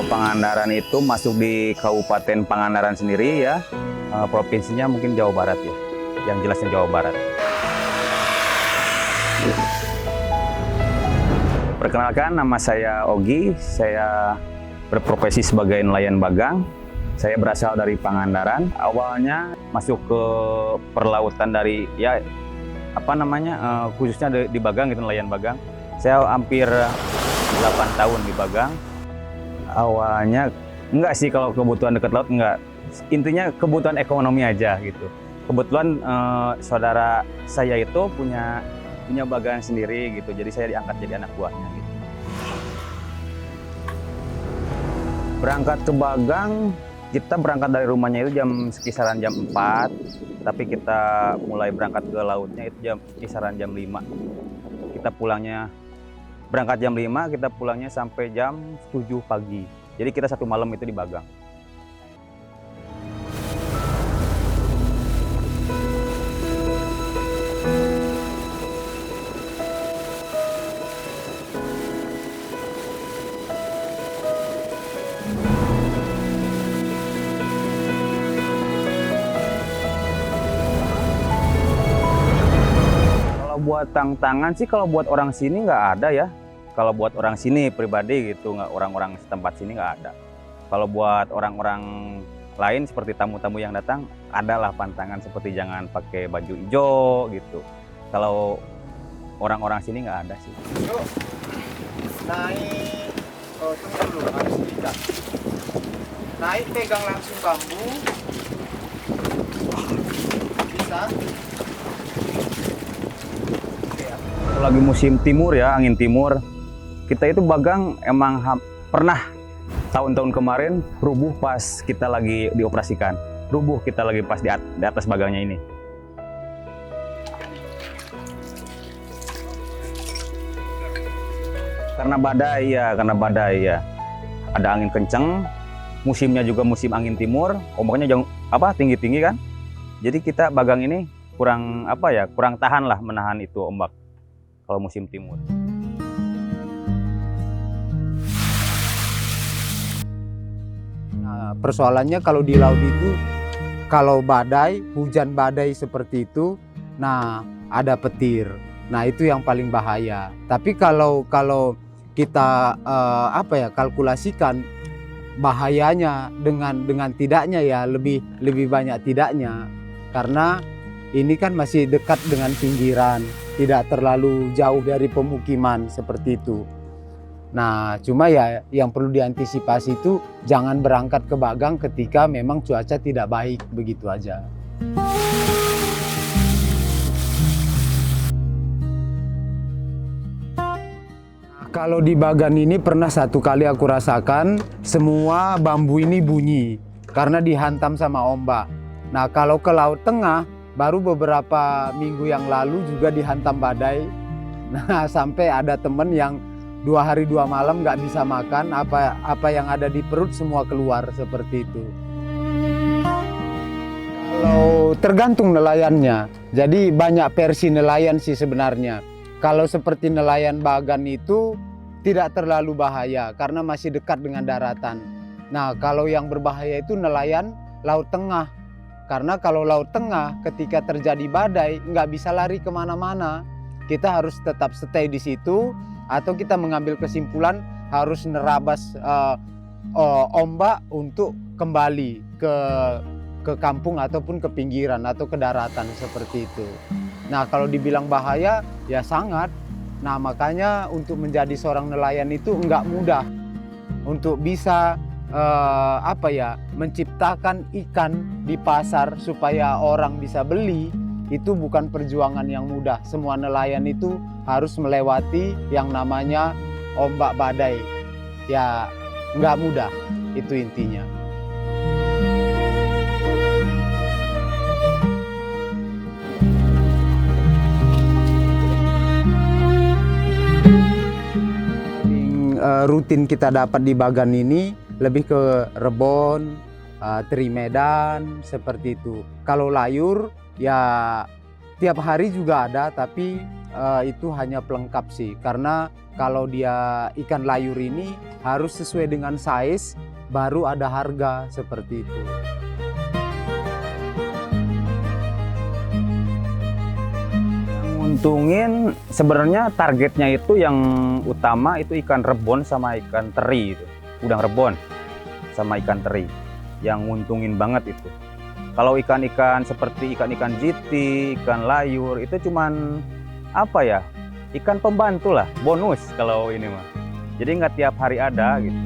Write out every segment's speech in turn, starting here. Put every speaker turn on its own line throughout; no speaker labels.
Kalau Pangandaran itu masuk di Kabupaten Pangandaran sendiri ya, provinsinya mungkin Jawa Barat ya, yang jelasnya Jawa Barat. Perkenalkan, nama saya Ogi, saya berprofesi sebagai nelayan bagang. Saya berasal dari Pangandaran. Awalnya masuk ke perlautan dari khususnya di bagang gitu, nelayan bagang. Saya hampir 8 tahun di bagang. Awalnya enggak sih kalau kebutuhan dekat laut enggak. Intinya kebutuhan ekonomi aja gitu. Kebetulan saudara saya itu punya bagangan sendiri gitu. Jadi saya diangkat jadi anak buahnya gitu. Berangkat ke bagang, kita berangkat dari rumahnya itu kisaran jam 4, tapi kita mulai berangkat ke lautnya itu kisaran jam 5. Kita berangkat jam 5, kita pulangnya sampai jam 7 pagi. Jadi kita satu malam itu di bagang. Buat tantangan sih kalau buat orang sini nggak ada ya. Kalau buat orang sini pribadi gitu, nggak, orang-orang setempat sini nggak ada. Kalau buat orang-orang lain seperti tamu-tamu yang datang, adalah pantangan seperti jangan pakai baju hijau gitu. Kalau orang-orang sini nggak ada sih.
Yuk, naik, tunggu dulu harus tidak. Naik pegang langsung bambu, bisa.
Lagi musim timur ya, angin timur, kita itu bagang emang pernah tahun-tahun kemarin rubuh pas kita lagi dioperasikan. Rubuh kita lagi pas di atas bagangnya ini. Karena badai ya. Ada angin kenceng, musimnya juga musim angin timur, ombaknya tinggi-tinggi kan. Jadi kita bagang ini kurang tahan lah menahan itu ombak kalau musim timur.
Nah, persoalannya kalau di laut itu, kalau hujan badai seperti itu, nah ada petir. Nah itu yang paling bahaya. Tapi kalau kita kalkulasikan bahayanya dengan tidaknya ya lebih banyak tidaknya, karena ini kan masih dekat dengan pinggiran, tidak terlalu jauh dari pemukiman seperti itu. Nah, cuma ya yang perlu diantisipasi itu jangan berangkat ke bagang ketika memang cuaca tidak baik, begitu aja. Kalau di bagan ini pernah satu kali aku rasakan semua bambu ini bunyi karena dihantam sama ombak. Nah, kalau ke Laut Tengah baru beberapa minggu yang lalu juga dihantam badai. Nah, sampai ada temen yang 2 hari 2 malam nggak bisa makan, apa yang ada di perut semua keluar seperti itu. Kalau tergantung nelayannya, jadi banyak versi nelayan sih sebenarnya. Kalau seperti nelayan bagan itu tidak terlalu bahaya karena masih dekat dengan daratan. Nah, kalau yang berbahaya itu nelayan Laut Tengah. Karena kalau Laut Tengah ketika terjadi badai nggak bisa lari kemana-mana. Kita harus tetap stay di situ atau kita mengambil kesimpulan harus nerabas ombak untuk kembali ke kampung ataupun ke pinggiran atau ke daratan seperti itu. Nah kalau dibilang bahaya ya sangat. Nah makanya untuk menjadi seorang nelayan itu nggak mudah untuk bisa menciptakan ikan di pasar supaya orang bisa beli. Itu bukan perjuangan yang mudah. Semua nelayan itu harus melewati yang namanya ombak badai. Ya nggak mudah, itu intinya. Rutin kita dapat di bagan ini lebih ke rebon, teri medan, seperti itu. Kalau layur ya tiap hari juga ada, tapi itu hanya pelengkap sih, karena Kalau dia ikan layur ini harus sesuai dengan size, baru ada harga seperti itu.
Untungin sebenarnya targetnya itu yang utama itu ikan rebon sama ikan teri itu. Udang rebon sama ikan teri yang nguntungin banget itu. Kalau ikan-ikan seperti ikan-ikan jiti, ikan layur itu cuman apa ya? Ikan pembantu lah, bonus kalau ini mah. Jadi nggak tiap hari ada gitu.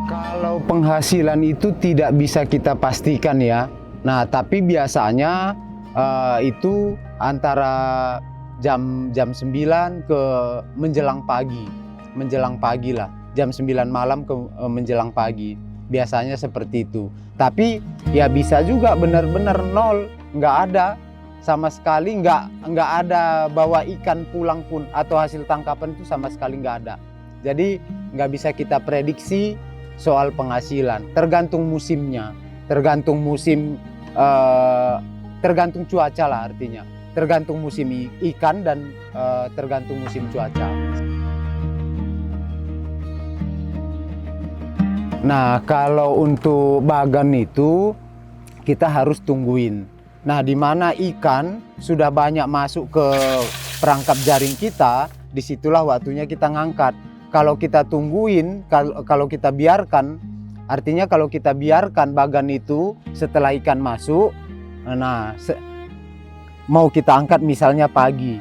Kalau penghasilan itu tidak bisa kita pastikan ya. Nah, tapi biasanya itu antara jam 9 ke menjelang pagi lah, jam 9 malam ke menjelang pagi. Biasanya seperti itu. Tapi ya bisa juga benar-benar nol, nggak ada sama sekali, nggak ada bawa ikan pulang pun atau hasil tangkapan itu sama sekali nggak ada. Jadi nggak bisa kita prediksi soal penghasilan, tergantung musimnya, tergantung musim, tergantung cuaca lah artinya, tergantung musim ikan dan tergantung musim cuaca. Nah, kalau untuk bagan itu kita harus tungguin. Nah, di mana ikan sudah banyak masuk ke perangkap jaring kita, disitulah waktunya kita ngangkat. Kalau kita tungguin, kalau kita biarkan, artinya kalau kita biarkan bagan itu setelah ikan masuk, nah mau kita angkat misalnya pagi,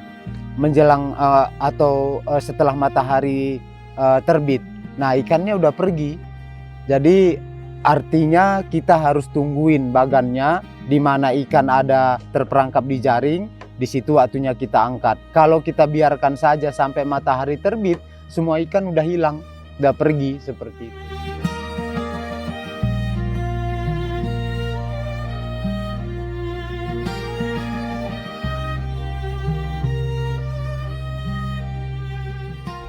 menjelang atau setelah matahari terbit, nah ikannya udah pergi. Jadi artinya kita harus tungguin bagannya, di mana ikan ada terperangkap di jaring, di situ waktunya kita angkat. Kalau kita biarkan saja sampai matahari terbit, semua ikan udah hilang, udah pergi seperti itu.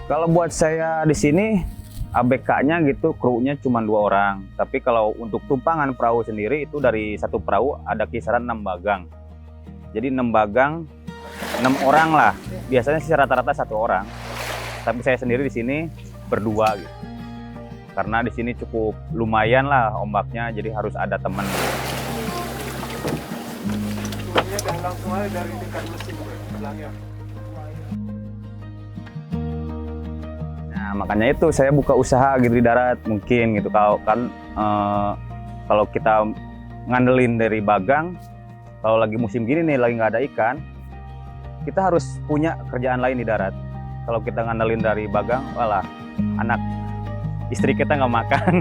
Kalau buat saya di sini ABK-nya gitu, krunya cuma 2 orang. Tapi kalau untuk tumpangan perahu sendiri itu dari satu perahu ada kisaran 6 bagang. Jadi 6 bagang, 6 orang lah. Biasanya sih rata-rata 1 orang. Tapi saya sendiri di sini berdua gitu. Karena di sini cukup lumayan lah ombaknya, jadi harus ada teman.
Langsung aja dari dekat mesin belakangnya.
Nah, makanya itu saya buka usaha gitu di darat mungkin gitu. Kalau kalau kita ngandelin dari bagang, kalau lagi musim gini nih lagi nggak ada ikan, kita harus punya kerjaan lain di darat. Kalau kita ngandelin dari bagang, walah anak istri kita nggak makan.